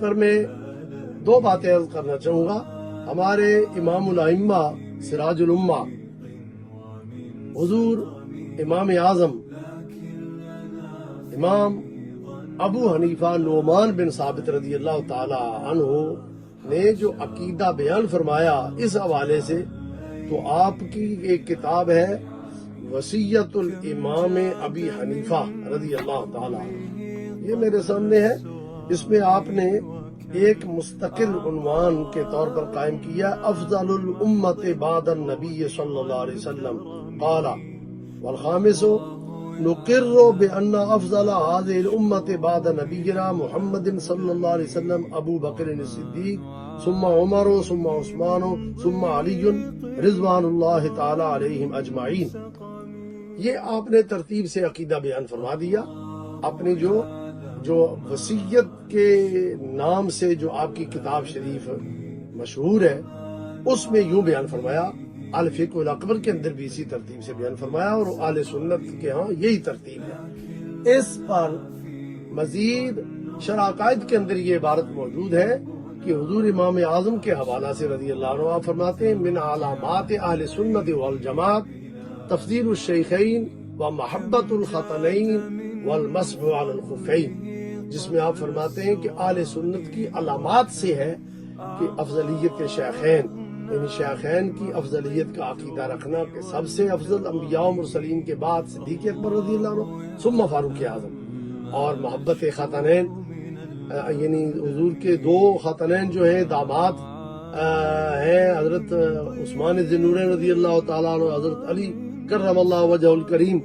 پر میں دو باتیں عرض کرنا چاہوں گا. ہمارے امام الائمہ سراج الامہ حضور امام اعظم امام ابو حنیفہ نعمان بن ثابت رضی اللہ تعالی عنہ نے جو عقیدہ بیان فرمایا اس حوالے سے، تو آپ کی ایک کتاب ہے وصیت الامام ابی حنیفہ رضی اللہ تعالی عنہ، یہ میرے سامنے ہے. اس میں آپ نے ایک مستقل عنوان کے طور پر قائم کیا افضل الامت بعد النبی صلی اللہ علیہ وسلم قال والخامس نقر بأن افضل هذه الامة بعد نبينا محمد صلی اللہ علیہ وسلم ابو بکر الصدیق ثم عمر ثم عثمان ثم علی رضوان اللہ تعالی علیہم اجمعین. یہ آپ نے ترتیب سے عقیدہ بیان فرما دیا. اپنی جو وصیت کے نام سے جو آپ کی کتاب شریف مشہور ہے اس میں یوں بیان فرمایا. الفقہ الاکبر کے اندر بھی اسی ترتیب سے بیان فرمایا اور اہل سنت کے ہاں یہی ترتیب ہے. اس پر مزید شرح عقائد کے اندر یہ عبارت موجود ہے کہ حضور امام اعظم کے حوالہ سے رضی اللہ عنہ آپ فرماتے ہیں من علامات اہل سنت والجماعت تفضیل الشیخین و محبت الخطنین والمسح علی الخفین، جس میں آپ فرماتے ہیں کہ اہل سنت کی علامات سے ہے کہ افضلیت شیخین، یعنی شیخین کی افضلیت کا عقیدہ رکھنا کہ سب سے افضل انبیاء و مرسلین کے بعد صدیق اکبر رضی اللہ عنہ ثم فاروق اعظم، اور محبت خطنین یعنی حضور کے دو خطنین جو ہیں داماد ہیں حضرت عثمان ذی النورین رضی اللہ تعالیٰ عنہ، حضرت علی کرم اللہ وجہ الکریم،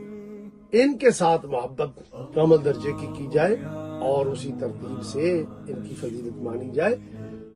ان کے ساتھ محبت کامل درجے کی جائے اور اسی ترتیب سے ان کی فضیلت مانی جائے.